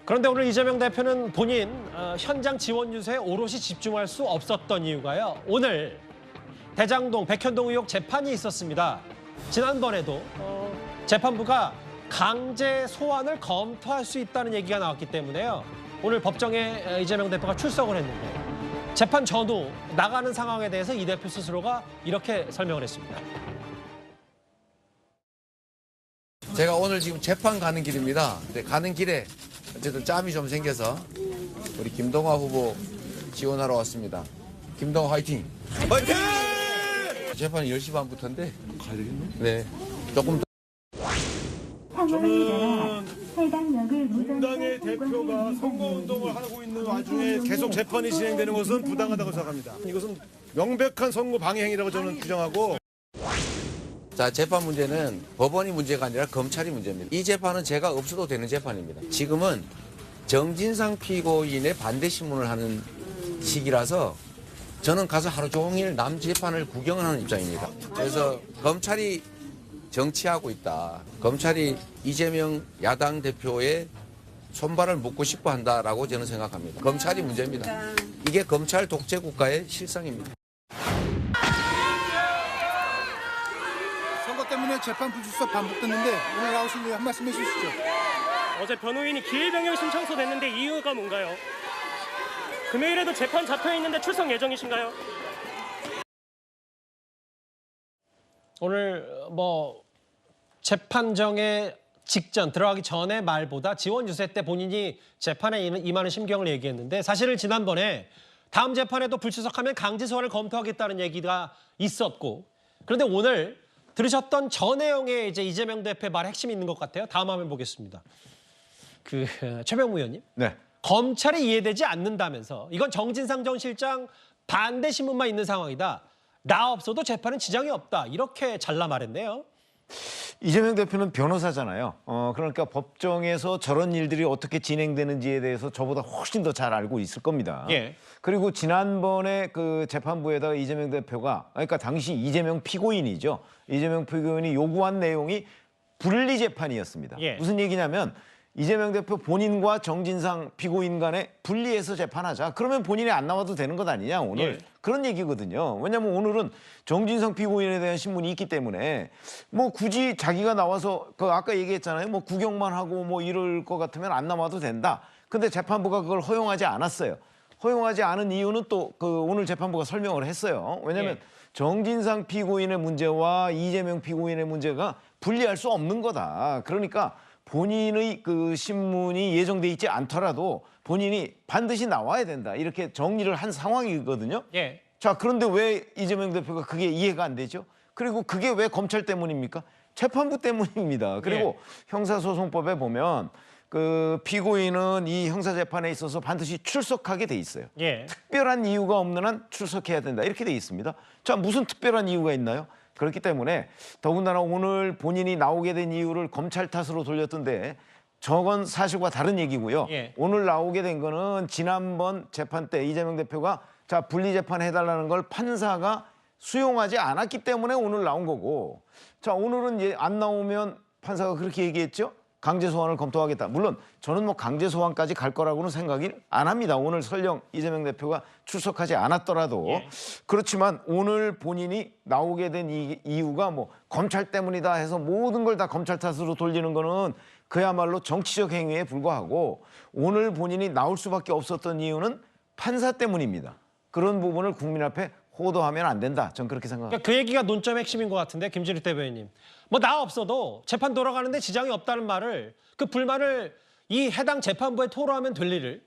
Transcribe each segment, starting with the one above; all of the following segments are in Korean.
그런데 오늘 이재명 대표는 본인 현장 지원 유세에 오롯이 집중할 수 없었던 이유가요. 오늘 대장동, 백현동 의혹 재판이 있었습니다. 지난번에도 재판부가 강제 소환을 검토할 수 있다는 얘기가 나왔기 때문에요. 오늘 법정에 이재명 대표가 출석을 했는데 재판 전후 나가는 상황에 대해서 이 대표 스스로가 이렇게 설명을 했습니다. 제가 오늘 지금 재판 가는 길입니다. 근데 가는 길에 어쨌든 짬이 좀 생겨서 우리 김동완 후보 지원하러 왔습니다. 김동완 화이팅! 화이팅! 재판이 10시 반부터인데 가야 되겠네? 네. 조금 더. 저는 민주당의 대표가 선거운동을 하고 있는 와중에 계속 재판이 진행되는 것은 부당하다고 생각합니다. 이것은 명백한 선거 방해 행위라고 저는 규정하고. 자, 재판 문제는 법원이 문제가 아니라 검찰이 문제입니다. 이 재판은 제가 없어도 되는 재판입니다. 지금은 정진상 피고인의 반대 신문을 하는 시기라서 저는 가서 하루 종일 남 재판을 구경하는 입장입니다. 그래서 검찰이 정치하고 있다. 검찰이 이재명 야당 대표의 손발을 묶고 싶어 한다라고 저는 생각합니다. 검찰이 문제입니다. 이게 검찰 독재 국가의 실상입니다. 선거 때문에 재판 불출석 반복됐는데 오늘 나오신 분 한 말씀 해주시죠. 어제 변호인이 기일 변경 신청서 냈는데 이유가 뭔가요? 금요일에도 재판 잡혀 있는데 출석 예정이신가요? 오늘 재판정에 직전 들어가기 전의 말보다 지원 유세 때 본인이 재판에 임하는 심경을 얘기했는데 사실은 지난번에 다음 재판에도 불출석하면 강제 소환을 검토하겠다는 얘기가 있었고 그런데 오늘 들으셨던 저 내용에 이제 이재명 대표의 말의 핵심이 있는 것 같아요. 다음 화면 보겠습니다. 최병무 의원님. 네. 검찰이 이해되지 않는다면서 이건 정진상 전 실장 반대 신문만 있는 상황이다. 나 없어도 재판은 지장이 없다. 이렇게 잘라 말했네요. 이재명 대표는 변호사잖아요. 그러니까 법정에서 저런 일들이 어떻게 진행되는지에 대해서 저보다 훨씬 더 잘 알고 있을 겁니다. 예. 그리고 지난번에 그 재판부에다가 이재명 대표가 그러니까 당시 이재명 피고인이죠. 이재명 피고인이 요구한 내용이 분리 재판이었습니다. 예. 무슨 얘기냐면 이재명 대표 본인과 정진상 피고인 간에 분리해서 재판하자. 그러면 본인이 안 나와도 되는 것 아니냐 오늘. 예. 그런 얘기거든요. 왜냐하면 오늘은 정진상 피고인에 대한 신문이 있기 때문에 뭐 굳이 자기가 나와서 아까 얘기했잖아요. 뭐 구경만 하고 뭐 이럴 것 같으면 안 나와도 된다. 근데 재판부가 그걸 허용하지 않았어요. 허용하지 않은 이유는 또 오늘 재판부가 설명을 했어요. 왜냐하면 예. 정진상 피고인의 문제와 이재명 피고인의 문제가 분리할 수 없는 거다. 그러니까 본인의 그 신문이 예정돼 있지 않더라도 본인이 반드시 나와야 된다. 이렇게 정리를 한 상황이거든요. 예. 자, 그런데 왜 이재명 대표가 그게 이해가 안 되죠? 그리고 그게 왜 검찰 때문입니까? 재판부 때문입니다. 그리고 형사소송법에 보면 그 피고인은 이 형사재판에 있어서 반드시 출석하게 돼 있어요. 예. 특별한 이유가 없는 한 출석해야 된다. 이렇게 돼 있습니다. 자, 무슨 특별한 이유가 있나요? 그렇기 때문에 더군다나 오늘 본인이 나오게 된 이유를 검찰 탓으로 돌렸던데 저건 사실과 다른 얘기고요. 예. 오늘 나오게 된 거는 지난번 재판 때 이재명 대표가 자 분리재판 해달라는 걸 판사가 수용하지 않았기 때문에 오늘 나온 거고 자 오늘은 안 나오면 판사가 그렇게 얘기했죠. 강제 소환을 검토하겠다. 물론 저는 뭐 강제 소환까지 갈 거라고는 생각이 안 합니다. 오늘 설령 이재명 대표가 출석하지 않았더라도 예. 그렇지만 오늘 본인이 나오게 된 이유가 뭐 검찰 때문이다 해서 모든 걸 다 검찰 탓으로 돌리는 거는 그야말로 정치적 행위에 불과하고 오늘 본인이 나올 수밖에 없었던 이유는 판사 때문입니다. 그런 부분을 국민 앞에 호도하면 안 된다. 전 그렇게 생각합니다. 그러니까 그 얘기가 논점의 핵심인 것 같은데 김진일 대변인님. 뭐 나 없어도 재판 돌아가는데 지장이 없다는 말을 그 불만을 이 해당 재판부에 토로하면 될 일을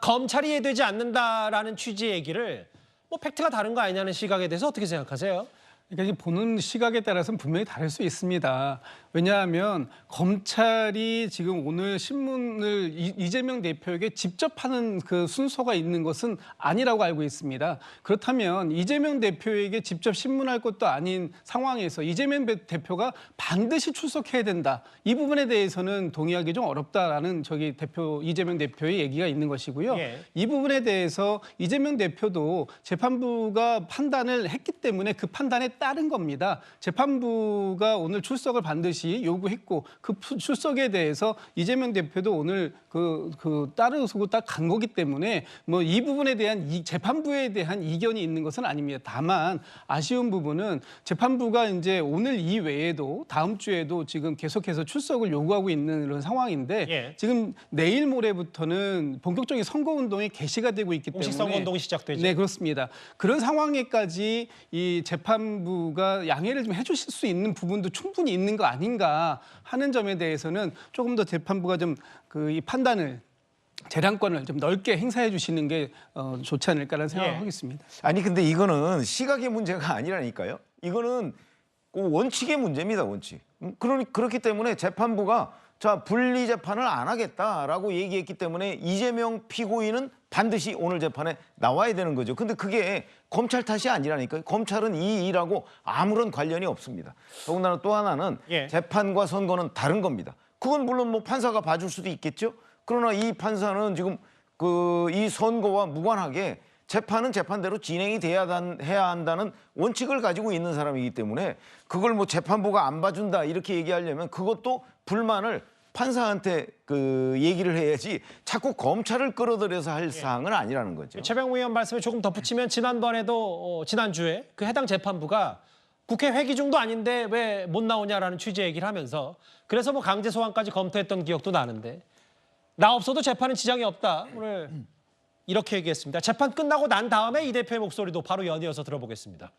검찰이 이해되지 않는다라는 취지의 얘기를 뭐 팩트가 다른 거 아니냐는 시각에 대해서 어떻게 생각하세요? 그러니까 이게 보는 시각에 따라서는 분명히 다를 수 있습니다. 왜냐하면 검찰이 지금 오늘 신문을 이재명 대표에게 직접 하는 그 순서가 있는 것은 아니라고 알고 있습니다. 그렇다면 이재명 대표에게 직접 신문할 것도 아닌 상황에서 이재명 대표가 반드시 출석해야 된다. 이 부분에 대해서는 동의하기 좀 어렵다라는 이재명 대표의 얘기가 있는 것이고요. 예. 이 부분에 대해서 이재명 대표도 재판부가 판단을 했기 때문에 그 판단에 따른 겁니다. 재판부가 오늘 출석을 반드시 요구했고 그 출석에 대해서 이재명 대표도 오늘 따르고 딱 간 거기 때문에 뭐 이 부분에 대한 재판부에 대한 이견이 있는 것은 아닙니다. 다만 아쉬운 부분은 재판부가 이제 오늘 이외에도 다음 주에도 지금 계속해서 출석을 요구하고 있는 그런 상황인데 예. 지금 내일 모레부터는 본격적인 선거운동이 개시가 되고 있기 때문에 공식 선거운동이 시작되죠. 네, 그렇습니다. 그런 상황에까지 이 재판부가 양해를 좀 해주실 수 있는 부분도 충분히 있는 거 아닌가 하는 점에 대해서는 조금 더 재판부가 좀 이 판단을 재량권을 좀 넓게 행사해 주시는 게 좋지 않을까라는 생각을 하고 있습니다. 아니 근데 이거는 시각의 문제가 아니라니까요. 이거는 원칙의 문제입니다. 원칙. 그렇기 때문에 재판부가 자 분리 재판을 안 하겠다라고 얘기했기 때문에 이재명 피고인은 반드시 오늘 재판에 나와야 되는 거죠. 근데 그게 검찰 탓이 아니라니까요. 검찰은 이 일하고 아무런 관련이 없습니다. 더군다나 또 하나는 예. 재판과 선거는 다른 겁니다. 그건 물론 뭐 판사가 봐줄 수도 있겠죠. 그러나 이 판사는 지금 이 선거와 무관하게 재판은 재판대로 진행이 해야 한다는 원칙을 가지고 있는 사람이기 때문에 그걸 뭐 재판부가 안 봐준다 이렇게 얘기하려면 그것도 불만을 판사한테 얘기를 해야지 자꾸 검찰을 끌어들여서 할 사항은 아니라는 거죠. 최병우 의원 말씀에 조금 덧붙이면 지난번에도 지난주에 그 해당 재판부가 국회 회기 중도 아닌데 왜 못 나오냐라는 취지 얘기를 하면서 그래서 뭐 강제 소환까지 검토했던 기억도 나는데 나 없어도 재판은 지장이 없다. 오늘 이렇게 얘기했습니다. 재판 끝나고 난 다음에 이 대표의 목소리도 바로 연이어서 들어보겠습니다.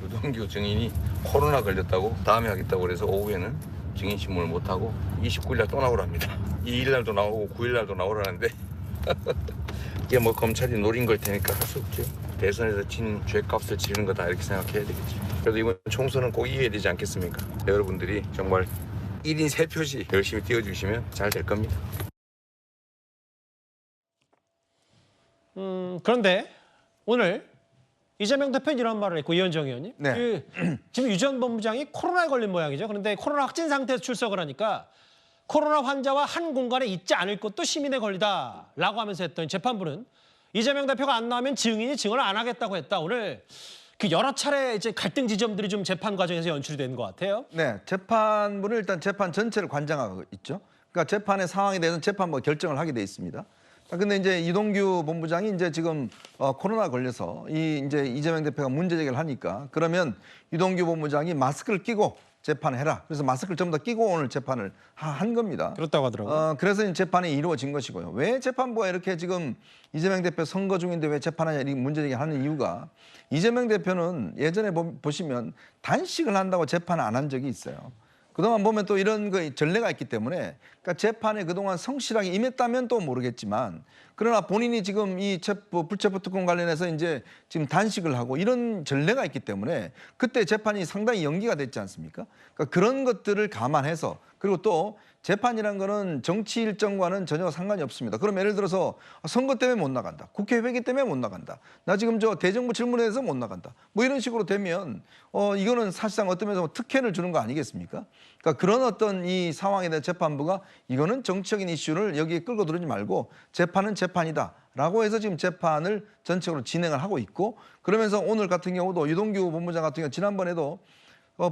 유동규 증인이 코로나 걸렸다고 다음에 하겠다고 그래서 오후에는 증인 신문을 못하고 29일 날 또 나오랍니다. 2일 날도 나오고 9일 날도 나오라는데 이게 뭐 검찰이 노린 걸 테니까 할 수 없죠. 대선에서 진 죄값을 치르는 거다 이렇게 생각해야 되겠죠. 그래도 이번 총선은 꼭 이겨야 되지 않겠습니까? 여러분들이 정말 1인 3표씩 열심히 띄워주시면 잘 될 겁니다. 그런데 오늘 이재명 대표는 이런 말을 했고 이현정 의원님. 네. 지금 유 전 본부장이 코로나에 걸린 모양이죠. 그런데 코로나 확진 상태에서 출석을 하니까 코로나 환자와 한 공간에 있지 않을 것도 시민의 권리다라고 하면서 했더니 재판부는 이재명 대표가 안 나오면 증인이 증언을 안 하겠다고 했다. 오늘 그 여러 차례 이제 갈등 지점들이 좀 재판 과정에서 연출이 되는 것 같아요. 네, 재판부는 일단 재판 전체를 관장하고 있죠. 그러니까 재판의 상황에 대해서는 재판부가 결정을 하게 돼 있습니다. 근데 이제 이동규 본부장이 이제 지금 코로나 걸려서 이제 이재명 대표가 문제 제기를 하니까 그러면 이동규 본부장이 마스크를 끼고 재판을 해라. 그래서 마스크를 전부 다 끼고 오늘 재판을 한 겁니다. 그렇다고 하더라고요. 그래서 이제 재판이 이루어진 것이고요. 왜 재판부가 이렇게 지금 이재명 대표 선거 중인데 왜 재판하냐 이 문제 제기하는 이유가 이재명 대표는 예전에 보시면 단식을 한다고 재판을 안 한 적이 있어요. 그동안 보면 또 이런 전례가 있기 때문에 그러니까 재판에 그동안 성실하게 임했다면 또 모르겠지만 그러나 본인이 지금 이 불체포 특권 관련해서 이제 지금 단식을 하고 이런 전례가 있기 때문에 그때 재판이 상당히 연기가 됐지 않습니까? 그러니까 그런 것들을 감안해서 그리고 또 재판이란 거는 정치 일정과는 전혀 상관이 없습니다. 그럼 예를 들어서 선거 때문에 못 나간다. 국회 회기 때문에 못 나간다. 나 지금 대정부 질문에서 못 나간다. 뭐 이런 식으로 되면 이거는 사실상 어떤 면에서 특혜를 주는 거 아니겠습니까? 그러니까 그런 어떤 이 상황에 대한 재판부가 이거는 정치적인 이슈를 여기에 끌고 들어오지 말고 재판은 재판이다. 라고 해서 지금 재판을 전체적으로 진행을 하고 있고 그러면서 오늘 같은 경우도 유동규 본부장 같은 경우 지난번에도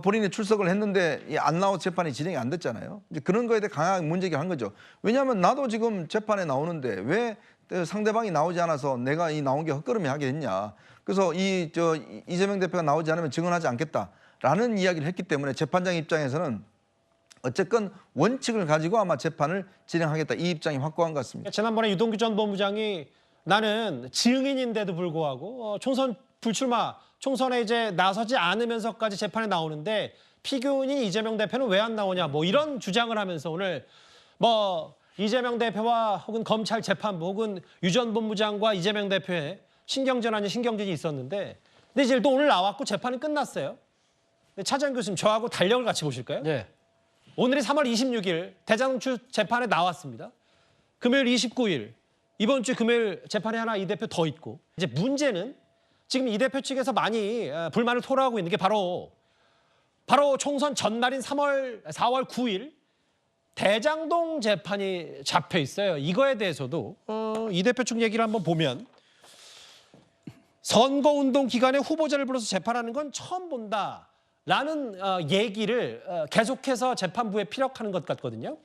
본인이 출석을 했는데 안 나온 재판이 진행이 안 됐잖아요. 이제 그런 거에 대해 강하게 문제제기를 한 거죠. 왜냐하면 나도 지금 재판에 나오는데 왜 상대방이 나오지 않아서 내가 나온 게 헛걸음이 하게 됐냐. 그래서 이재명 대표가 나오지 않으면 증언하지 않겠다라는 이야기를 했기 때문에 재판장 입장에서는 어쨌건 원칙을 가지고 아마 재판을 진행하겠다 이 입장이 확고한 것 같습니다. 지난번에 유동규 전 본부장이 나는 증인인데도 불구하고 총선 불출마, 총선에 이제 나서지 않으면서까지 재판에 나오는데 피고인인 이재명 대표는 왜 안 나오냐 뭐 이런 주장을 하면서 오늘 뭐 이재명 대표와 혹은 검찰 재판부 혹은 유 전 본부장과 이재명 대표의 신경전 아닌 신경전이 있었는데 근데 이제 또 오늘 나왔고 재판이 끝났어요. 근데 차장 교수님 저하고 달력을 같이 보실까요? 네. 오늘이 3월 26일 대장동 재판에 나왔습니다. 금요일 29일 이번 주 금요일 재판에 하나 이 대표 더 있고 이제 문제는 지금 이 대표 측에서 많이 불만을 토로하고 있는 게 바로 총선 전날인 4월 9일 대장동 재판이 잡혀 있어요. 이거에 대해서도 이 대표 측 얘기를 한번 보면 선거운동 기간에 후보자를 불러서 재판하는 건 처음 본다라는 얘기를 계속해서 재판부에 피력하는 것 같거든요.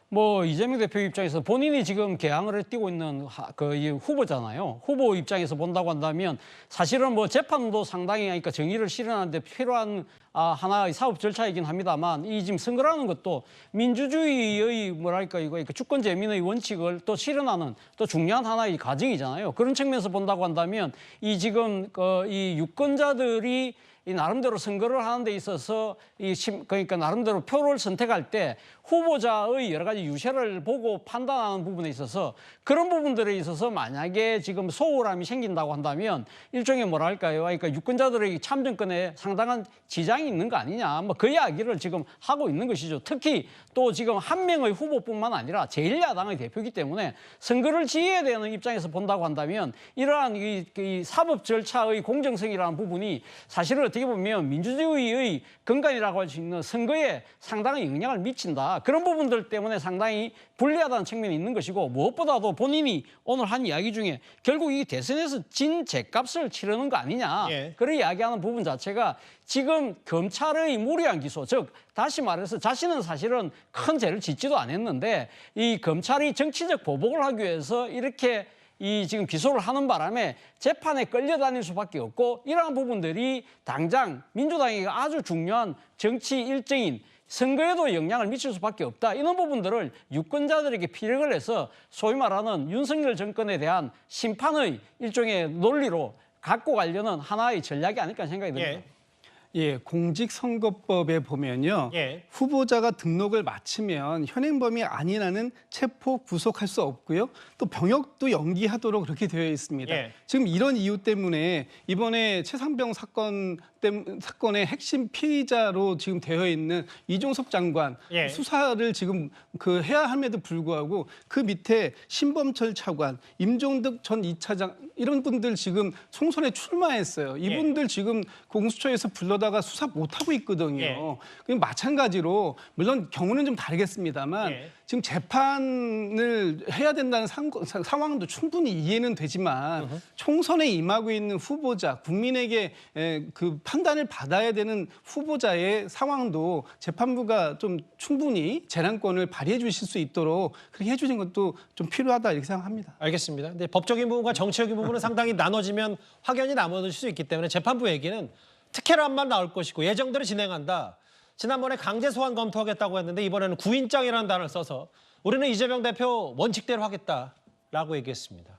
뭐 이재명 대표 입장에서 본인이 지금 개항을 뛰고 있는 이 후보잖아요. 후보 입장에서 본다고 한다면 사실은 뭐 재판도 상당히 그러니까 정의를 실현하는데 필요한 하나의 사업 절차이긴 합니다만 이 지금 선거라는 것도 민주주의의 뭐랄까 이거 주권 재민의 원칙을 또 실현하는 또 중요한 하나의 과정이잖아요. 그런 측면에서 본다고 한다면 이 지금 이 유권자들이 이 나름대로 선거를 하는 데 있어서 그러니까 나름대로 표를 선택할 때 후보자의 여러 가지 유세를 보고 판단하는 부분에 있어서 그런 부분들에 있어서 만약에 지금 소홀함이 생긴다고 한다면 일종의 뭐랄까요? 그러니까 유권자들의 참정권에 상당한 지장이 있는 거 아니냐. 뭐 그 이야기를 지금 하고 있는 것이죠. 특히 또 지금 한 명의 후보뿐만 아니라 제1야당의 대표이기 때문에 선거를 지휘해야 되는 입장에서 본다고 한다면 이러한 이 사법 절차의 공정성이라는 부분이 사실은 어떻게 보면 민주주의의 근간이라고 할 수 있는 선거에 상당한 영향을 미친다. 그런 부분들 때문에 상당히 불리하다는 측면이 있는 것이고 무엇보다도 본인이 오늘 한 이야기 중에 결국 이 대선에서 진 죗값을 치르는 거 아니냐. 예. 그런 이야기하는 부분 자체가 지금 검찰의 무리한 기소, 즉 다시 말해서 자신은 사실은 큰 죄를 짓지도 않았는데 이 검찰이 정치적 보복을 하기 위해서 이렇게 이 지금 기소를 하는 바람에 재판에 끌려다닐 수밖에 없고 이러한 부분들이 당장 민주당이 아주 중요한 정치 일정인 선거에도 영향을 미칠 수밖에 없다. 이런 부분들을 유권자들에게 피력을 해서 소위 말하는 윤석열 정권에 대한 심판의 일종의 논리로 갖고 가려는 하나의 전략이 아닐까 생각이 듭니다. 예. 예, 공직선거법에 보면요. 예. 후보자가 등록을 마치면 현행범이 아니라는 체포 구속할 수 없고요. 또 병역도 연기하도록 그렇게 되어 있습니다. 예. 지금 이런 이유 때문에 이번에 최상병 사건의 핵심 피의자로 지금 되어 있는 이종섭 장관 예. 수사를 지금 해야 함에도 불구하고 그 밑에 신범철 차관, 임종득 전 2차장 이런 분들 지금 총선에 출마했어요. 이분들 지금 공수처에서 불러다가 수사 못하고 있거든요. 예. 그럼 마찬가지로 물론 경우는 좀 다르겠습니다만 예. 지금 재판을 해야 된다는 상황도 충분히 이해는 되지만 총선에 임하고 있는 후보자, 국민에게 그 판단을 받아야 되는 후보자의 상황도 재판부가 좀 충분히 재량권을 발휘해 주실 수 있도록 그렇게 해주신 것도 좀 필요하다 이렇게 생각합니다. 알겠습니다. 근데 법적인 부분과 정치적인 부분은 상당히 나눠지면 확연히 나눠질 수 있기 때문에 재판부 얘기는 특혜란만 나올 것이고 예정대로 진행한다. 지난번에 강제 소환 검토하겠다고 했는데 이번에는 구인장이라는 단어를 써서 우리는 이재명 대표 원칙대로 하겠다라고 얘기했습니다.